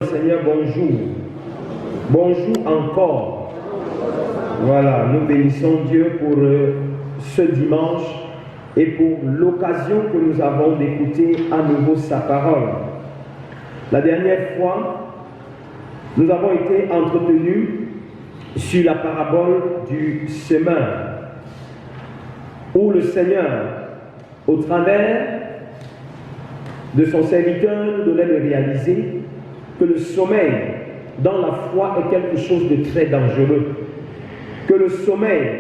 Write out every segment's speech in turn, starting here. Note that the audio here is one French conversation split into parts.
Seigneur, bonjour. Bonjour encore. Voilà, nous bénissons Dieu pour ce dimanche et pour l'occasion que nous avons d'écouter à nouveau sa parole. La dernière fois, nous avons été entretenus sur la parabole du semeur, où le Seigneur, au travers de son serviteur, nous donnait de réaliser que le sommeil dans la foi est quelque chose de très dangereux. Que le sommeil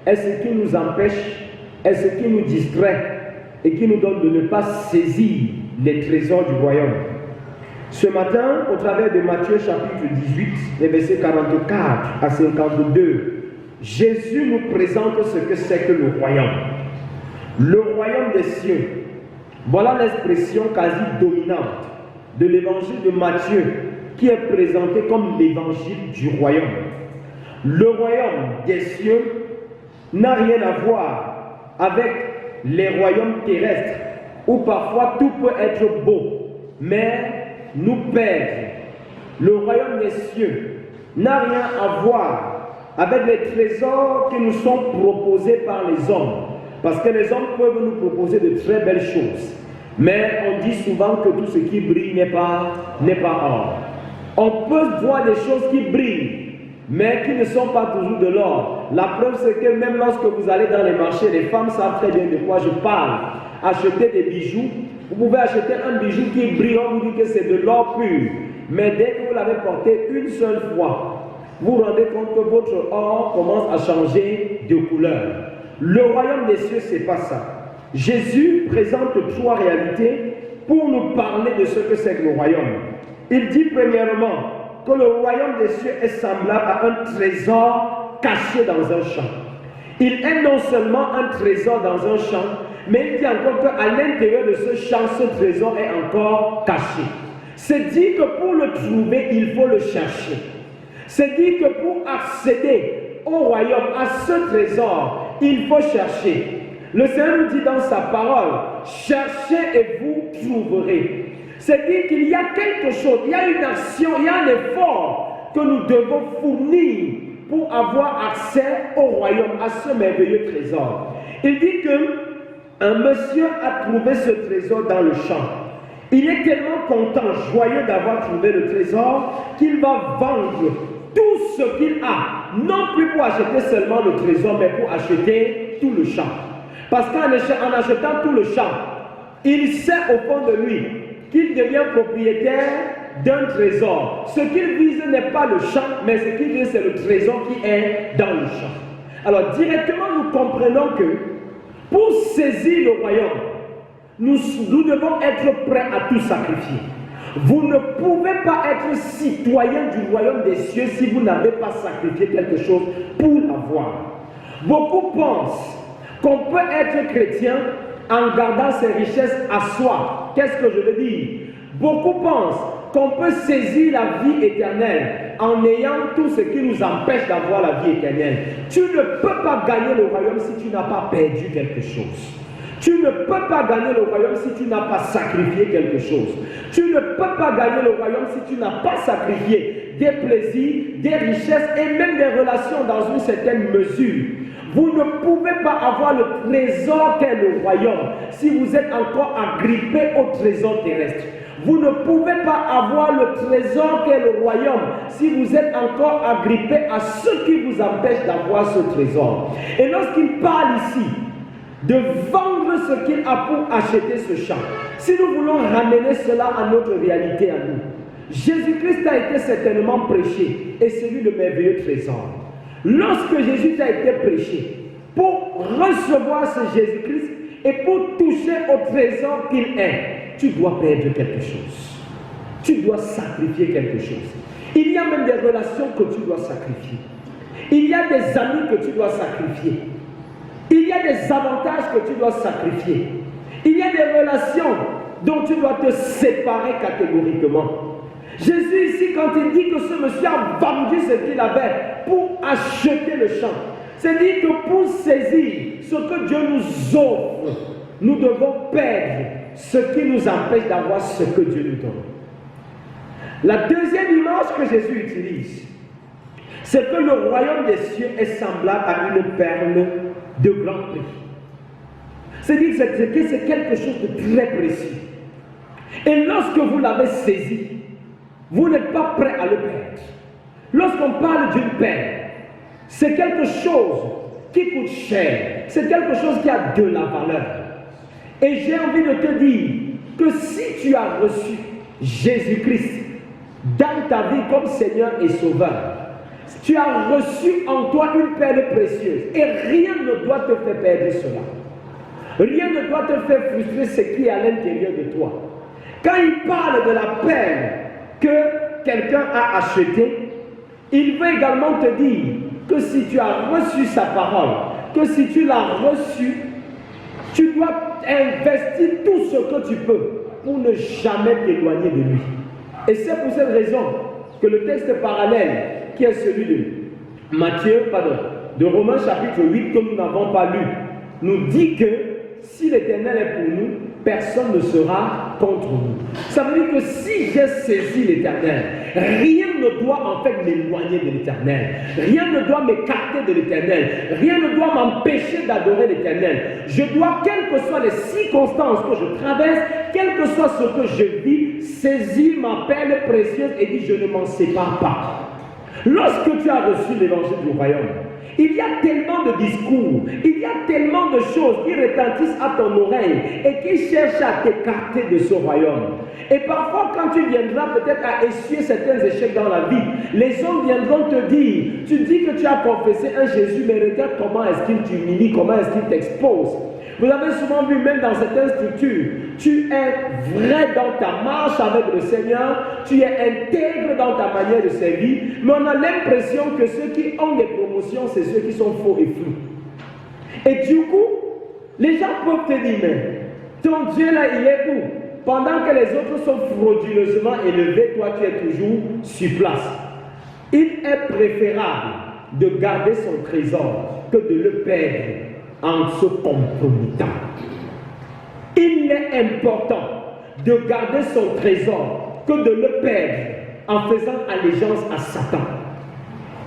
est ce qui nous empêche, est ce qui nous distrait et qui nous donne de ne pas saisir les trésors du royaume. Ce matin, au travers de Matthieu chapitre 18, les versets 44 à 52, Jésus nous présente ce que c'est que le royaume. Le royaume des cieux. Voilà l'expression quasi dominante de l'évangile de Matthieu, qui est présenté comme l'évangile du royaume. Le royaume des cieux n'a rien à voir avec les royaumes terrestres, où parfois tout peut être beau, mais nous perdre. Le royaume des cieux n'a rien à voir avec les trésors qui nous sont proposés par les hommes, parce que les hommes peuvent nous proposer de très belles choses. Mais on dit souvent que tout ce qui brille n'est pas or. On peut voir des choses qui brillent, mais qui ne sont pas toujours de l'or. La preuve, c'est que même lorsque vous allez dans les marchés, les femmes savent très bien de quoi je parle. Acheter des bijoux, vous pouvez acheter un bijou qui brille, on vous dit que c'est de l'or pur. Mais dès que vous l'avez porté une seule fois, vous vous rendez compte que votre or commence à changer de couleur. Le royaume des cieux, c'est pas ça. Jésus présente trois réalités pour nous parler de ce que c'est que le royaume. Il dit premièrement que le royaume des cieux est semblable à un trésor caché dans un champ. Il est non seulement un trésor dans un champ, mais il dit encore qu'à l'intérieur de ce champ, ce trésor est encore caché. C'est dit que pour le trouver, il faut le chercher. C'est dit que pour accéder au royaume, à ce trésor, il faut chercher. Le Seigneur nous dit dans sa parole, cherchez et vous trouverez. C'est dire qu'il y a quelque chose, il y a une action, il y a un effort que nous devons fournir pour avoir accès au royaume, à ce merveilleux trésor. Il dit qu'un monsieur a trouvé ce trésor dans le champ. Il est tellement content, joyeux d'avoir trouvé le trésor, qu'il va vendre tout ce qu'il a, non plus pour acheter seulement le trésor, mais pour acheter tout le champ. Parce qu'en achetant tout le champ, il sait au fond de lui qu'il devient propriétaire d'un trésor. Ce qu'il vise n'est pas le champ, mais ce qu'il vise, c'est le trésor qui est dans le champ. Alors directement, nous comprenons que pour saisir le royaume, nous devons être prêts à tout sacrifier. Vous ne pouvez pas être citoyen du royaume des cieux si vous n'avez pas sacrifié quelque chose pour l'avoir. Beaucoup pensent qu'on peut être chrétien en gardant ses richesses à soi. Qu'est-ce que je veux dire? Beaucoup pensent qu'on peut saisir la vie éternelle en ayant tout ce qui nous empêche d'avoir la vie éternelle. Tu ne peux pas gagner le royaume si tu n'as pas perdu quelque chose. Tu ne peux pas gagner le royaume si tu n'as pas sacrifié quelque chose. Tu ne peux pas gagner le royaume si tu n'as pas sacrifié des plaisirs, des richesses et même des relations dans une certaine mesure. Vous ne pouvez pas avoir le trésor qu'est le royaume si vous êtes encore agrippé au trésor terrestre. Vous ne pouvez pas avoir le trésor qu'est le royaume si vous êtes encore agrippé à ce qui vous empêche d'avoir ce trésor. Et lorsqu'il parle ici de vendre ce qu'il a pour acheter ce champ, si nous voulons ramener cela à notre réalité à nous, Jésus-Christ a été certainement prêché et c'est lui le merveilleux trésor. Lorsque Jésus a été prêché, pour recevoir ce Jésus-Christ et pour toucher au trésor qu'il est, tu dois perdre quelque chose. Tu dois sacrifier quelque chose. Il y a même des relations que tu dois sacrifier. Il y a des amis que tu dois sacrifier. Il y a des avantages que tu dois sacrifier. Il y a des relations dont tu dois te séparer catégoriquement. Jésus ici, quand il dit que ce monsieur a vendu ce qu'il avait pour acheter le champ, c'est dit que pour saisir ce que Dieu nous offre, nous devons perdre ce qui nous empêche d'avoir ce que Dieu nous donne. La deuxième image que Jésus utilise, c'est que le royaume des cieux est semblable à une perle de grand prix. C'est-à-dire que c'est quelque chose de très précieux. Et lorsque vous l'avez saisi, vous n'êtes pas prêt à le perdre. Lorsqu'on parle d'une perle, c'est quelque chose qui coûte cher. C'est quelque chose qui a de la valeur. Et j'ai envie de te dire que si tu as reçu Jésus-Christ dans ta vie comme Seigneur et Sauveur, tu as reçu en toi une perle précieuse. Et rien ne doit te faire perdre cela. Rien ne doit te faire frustrer ce qui est à l'intérieur de toi. Quand il parle de la perle que quelqu'un a achetée, il veut également te dire que si tu as reçu sa parole, que si tu l'as reçue, tu dois investir tout ce que tu peux pour ne jamais t'éloigner de lui. Et c'est pour cette raison que le texte parallèle, qui est celui de Romains chapitre 8, que nous n'avons pas lu, nous dit que si l'Éternel est pour nous, personne ne sera contre nous. Ça veut dire que si j'ai saisi l'Éternel, rien ne doit en fait m'éloigner de l'Éternel. Rien ne doit m'écarter de l'Éternel. Rien ne doit m'empêcher d'adorer l'Éternel. Je dois, quelles que soient les circonstances que je traverse, quel que soit ce que je vis, saisir ma perle précieuse et dire je ne m'en sépare pas. Lorsque tu as reçu l'évangile du royaume, il y a tellement de discours, il y a tellement de choses qui retentissent à ton oreille et qui cherchent à t'écarter de ce royaume. Et parfois, quand tu viendras peut-être à essuyer certains échecs dans la vie, les hommes viendront te dire, tu dis que tu as confessé un Jésus, mais regarde comment est-ce qu'il t'humilie, comment est-ce qu'il t'expose. Vous avez souvent vu, même dans certaines structures, tu es vrai dans ta marche avec le Seigneur, tu es intègre dans ta manière de servir, mais on a l'impression que ceux qui ont des promotions, c'est ceux qui sont faux et flous. Et du coup, les gens peuvent te dire, mais ton Dieu là, il est où? Pendant que les autres sont frauduleusement élevés, toi tu es toujours sur place. Il est préférable de garder son trésor que de le perdre en se compromettant. Il est important de garder son trésor que de le perdre en faisant allégeance à Satan.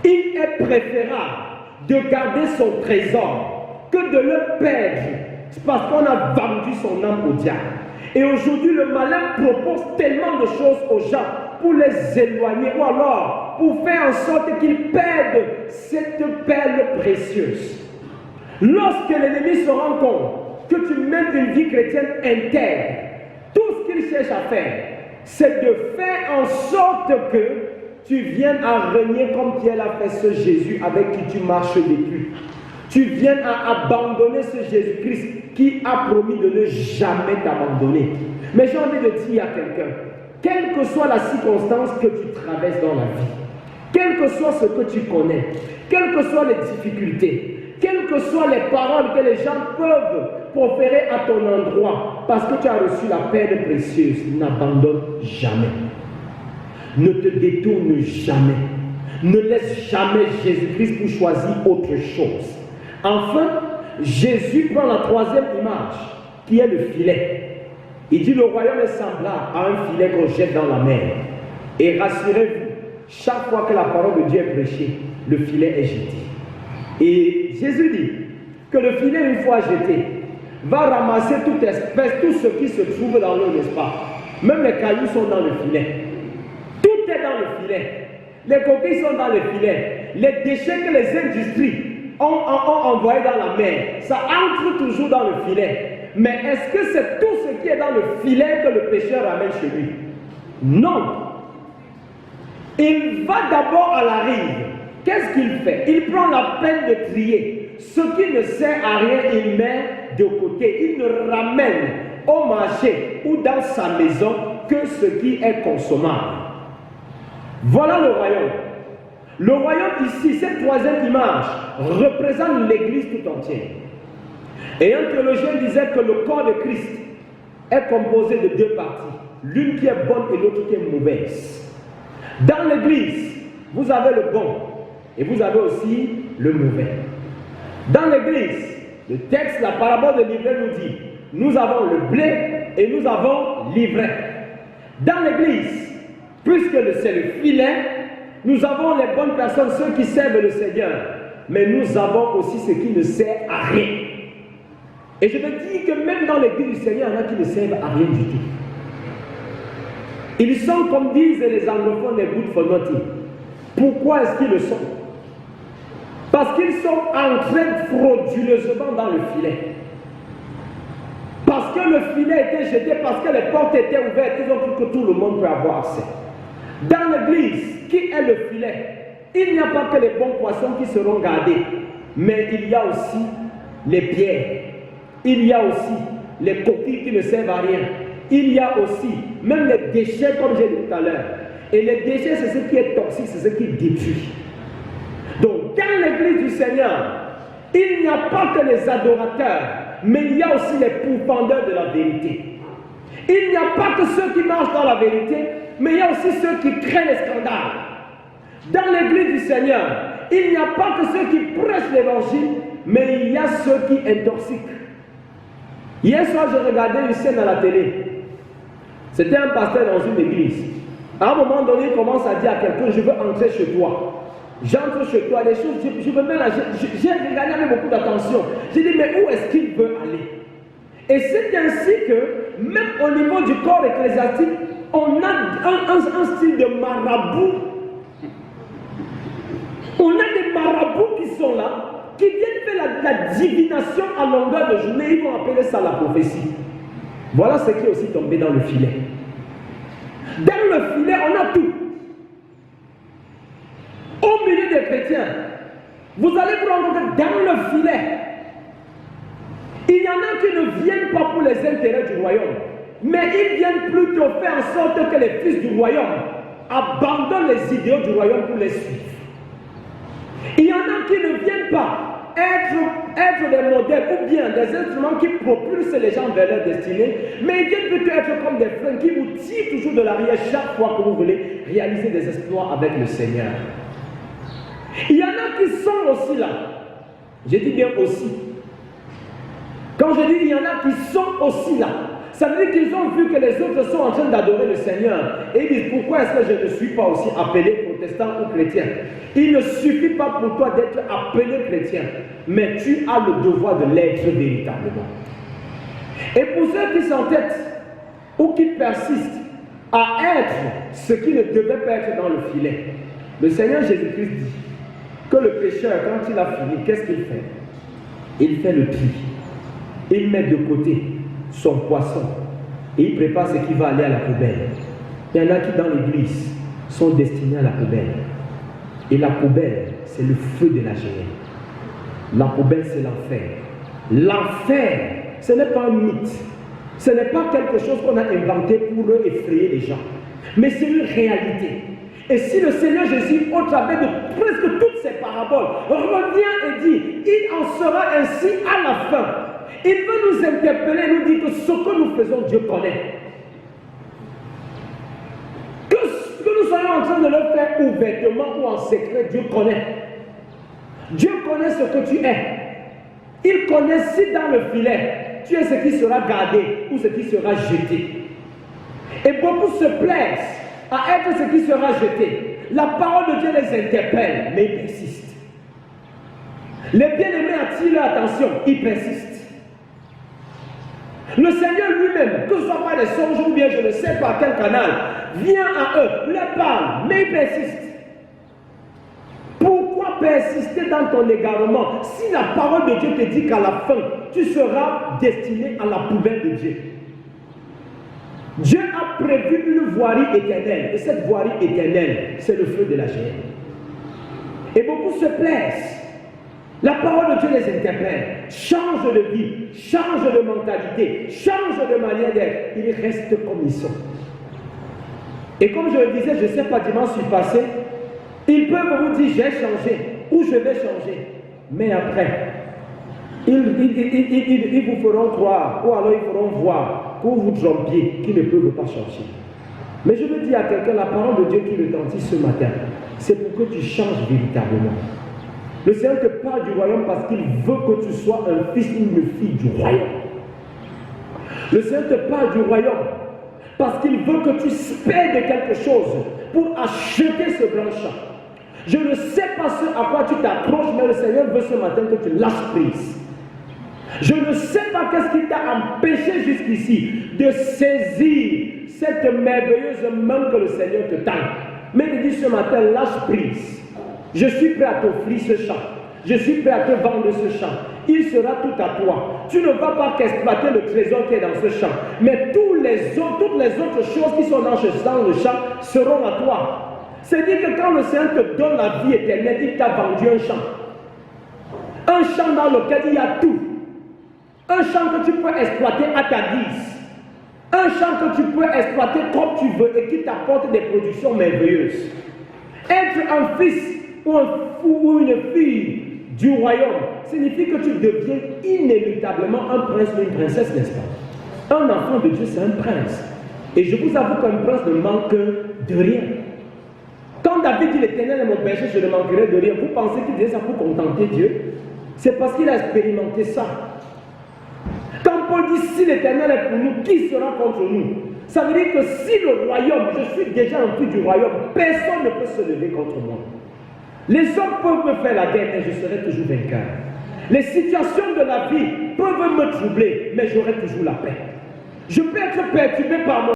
Il est préférable de garder son trésor que de le perdre parce qu'on a vendu son âme au diable. Et aujourd'hui, le malin propose tellement de choses aux gens pour les éloigner ou alors pour faire en sorte qu'ils perdent cette perle précieuse. Lorsque l'ennemi se rend compte que tu mènes une vie chrétienne intègre, tout ce qu'il cherche à faire, c'est de faire en sorte que tu viennes à régner comme Pierre l'a fait ce Jésus avec qui tu marches depuis. Tu viennes à abandonner ce Jésus-Christ qui a promis de ne jamais t'abandonner. Mais j'ai envie de dire à quelqu'un, quelle que soit la circonstance que tu traverses dans la vie, quel que soit ce que tu connais, quelles que soient les difficultés, quelles que soient les paroles que les gens peuvent proférer à ton endroit, parce que tu as reçu la perle précieuse, n'abandonne jamais. Ne te détourne jamais. Ne laisse jamais Jésus-Christ pour choisir autre chose. Enfin, Jésus prend la troisième image, qui est le filet. Il dit le royaume est semblable à un filet qu'on jette dans la mer. Et rassurez-vous, chaque fois que la parole de Dieu est prêchée, le filet est jeté. Et Jésus dit que le filet, une fois jeté, va ramasser toute espèce, tout ce qui se trouve dans l'eau, n'est-ce pas? Même les cailloux sont dans le filet. Tout est dans le filet. Les coquilles sont dans le filet. Les déchets que les industries ont envoyés dans la mer, ça entre toujours dans le filet. Mais est-ce que c'est tout ce qui est dans le filet que le pécheur ramène chez lui? Non. Il va d'abord à la rive. Qu'est-ce qu'il fait? Il prend la peine de trier. Ce qui ne sert à rien, il met de côté. Il ne ramène au marché ou dans sa maison que ce qui est consommable. Voilà le royaume. Le royaume ici, cette troisième image, représente l'Église tout entière. Et un théologien disait que le corps de Christ est composé de deux parties. L'une qui est bonne et l'autre qui est mauvaise. Dans l'Église, vous avez le bon et vous avez aussi le mauvais. Dans l'Église, le texte, la parabole de l'ivraie nous dit, nous avons le blé et nous avons l'ivraie. Dans l'Église, Puisque c'est le filet, nous avons les bonnes personnes, ceux qui servent le Seigneur. Mais nous avons aussi ce qui ne sert à rien. Et je me dis que même dans l'église du Seigneur, il y en a qui ne servent à rien du tout. Ils sont, comme disent les anglophones, les good for nothing. Pourquoi est-ce qu'ils le sont? Parce qu'ils sont entrés frauduleusement dans le filet. Parce que le filet était jeté, parce que les portes étaient ouvertes, ils ont cru que tout le monde peut avoir accès. Dans l'église, qui est le filet? Il n'y a pas que les bons poissons qui seront gardés, mais il y a aussi les pierres, il y a aussi les coquilles qui ne servent à rien, il y a aussi même les déchets comme j'ai dit tout à l'heure. Et les déchets, c'est ce qui est toxique, c'est ce qui détruit. Donc dans l'église du Seigneur, il n'y a pas que les adorateurs, mais il y a aussi les pourfendeurs de la vérité. Il n'y a pas que ceux qui marchent dans la vérité, mais il y a aussi ceux qui créent les scandales. Dans l'église du Seigneur, il n'y a pas que ceux qui prêchent l'évangile, mais il y a ceux qui intoxiquent. Hier soir, je regardais une scène à la télé. C'était un pasteur dans une église. À un moment donné, il commence à dire à quelqu'un, je veux entrer chez toi. J'entre chez toi, les choses, je me mets là, j'ai regardé avec beaucoup d'attention. J'ai dit, mais où est-ce qu'il veut aller? Et c'est ainsi que, même au niveau du corps ecclésiastique, on a un style de marabout. On a des marabouts qui sont là, qui viennent faire la divination à longueur de journée. Ils vont appeler ça la prophétie. Voilà ce qui est aussi tombé dans le filet. Dans le filet, on a tout. Au milieu des chrétiens, vous allez vous rendre compte que dans le filet, il y en a qui ne viennent pas pour les intérêts du royaume, mais ils viennent plutôt faire en sorte que les fils du royaume abandonnent les idéaux du royaume pour les suivre. Il y en a qui ne viennent pas être des modèles ou bien des instruments qui propulsent les gens vers leur destinée, mais ils viennent plutôt être comme des frères qui vous tirent toujours de l'arrière chaque fois que vous voulez réaliser des exploits avec le Seigneur. Il y en a qui sont aussi là. Je dis bien aussi. Quand je dis il y en a qui sont aussi là, ça veut dire qu'ils ont vu que les autres sont en train d'adorer le Seigneur. Et ils disent, pourquoi est-ce que je ne suis pas aussi appelé protestant ou chrétien? Il ne suffit pas pour toi d'être appelé chrétien, mais tu as le devoir de l'être véritablement. Et pour ceux qui s'entêtent ou qui persistent à être ce qui ne devait pas être dans le filet, le Seigneur Jésus-Christ dit que le pécheur, quand il a fini, qu'est-ce qu'il fait? Il fait le tri. Il met de côté son poisson et il prépare ce qui va aller à la poubelle. Il y en a qui dans l'église sont destinés à la poubelle. Et la poubelle, c'est le feu de la géhenne. La poubelle, c'est l'enfer. L'enfer, ce n'est pas un mythe. Ce n'est pas quelque chose qu'on a inventé pour effrayer les gens. Mais c'est une réalité. Et si le Seigneur Jésus, au travers de presque toutes ces paraboles, revient et dit, il en sera ainsi à la fin. Il veut nous interpeller, nous dire que ce que nous faisons, Dieu connaît. Que nous soyons en train de le faire ouvertement ou en secret, Dieu connaît. Dieu connaît ce que tu es. Il connaît si dans le filet, tu es ce qui sera gardé ou ce qui sera jeté. Et beaucoup se plaisent à être ce qui sera jeté. La parole de Dieu les interpelle, mais ils persistent. Les bien-aimés attirent leur attention, ils persistent. Le Seigneur lui-même, que ce soit par les songes ou bien je ne sais par quel canal, vient à eux, leur parle, mais ils persistent. Pourquoi persister dans ton égarement si la parole de Dieu te dit qu'à la fin, tu seras destiné à la poubelle de Dieu? Dieu a prévu une voirie éternelle, et cette voirie éternelle, c'est le feu de la géhenne. Et beaucoup se plaisent. La parole de Dieu les interpelle, change de vie, change de mentalité, change de manière d'être. Ils restent comme ils sont. Et comme je le disais, je ne sais pas, dimanche passé, ils peuvent vous dire j'ai changé ou je vais changer. Mais après, ils vous feront croire ou alors ils feront voir pour vous trompiez qu'ils ne peuvent pas changer. Mais je veux dire à quelqu'un, la parole de Dieu qui retentit ce matin, c'est pour que tu changes véritablement. Le Seigneur te parle du royaume parce qu'il veut que tu sois un fils ou une fille du royaume. Le Seigneur te parle du royaume parce qu'il veut que tu paies de quelque chose pour acheter ce grand champ. Je ne sais pas ce à quoi tu t'accroches, mais le Seigneur veut ce matin que tu lâches prise. Je ne sais pas qu'est-ce qui t'a empêché jusqu'ici de saisir cette merveilleuse main que le Seigneur te tend. Mais il dit ce matin, lâche prise. Je suis prêt à t'offrir ce champ. Je suis prêt à te vendre ce champ. Il sera tout à toi. Tu ne vas pas qu'exploiter le trésor qui est dans ce champ. Mais toutes les autres choses qui sont dans le champ seront à toi. C'est-à-dire que quand le Seigneur te donne la vie éternelle, il t'a vendu un champ. Un champ dans lequel il y a tout. Un champ que tu peux exploiter à ta guise. Un champ que tu peux exploiter comme tu veux et qui t'apporte des productions merveilleuses. Être un fils ou une fille du royaume signifie que tu deviens inéluctablement un prince ou une princesse, n'est-ce pas? Un enfant de Dieu, c'est un prince. Et je vous avoue qu'un prince ne manque de rien. Quand David dit l'Éternel est mon berger, je ne manquerai de rien. Vous pensez qu'il disait ça pour contenter Dieu? C'est parce qu'il a expérimenté ça. Quand Paul dit si l'Éternel est pour nous, qui sera contre nous? Ça veut dire que si le royaume, je suis déjà un fils du royaume, personne ne peut se lever contre moi. Les hommes peuvent me faire la guerre, mais je serai toujours vainqueur. Les situations de la vie peuvent me troubler, mais j'aurai toujours la paix. Je peux être perturbé par mon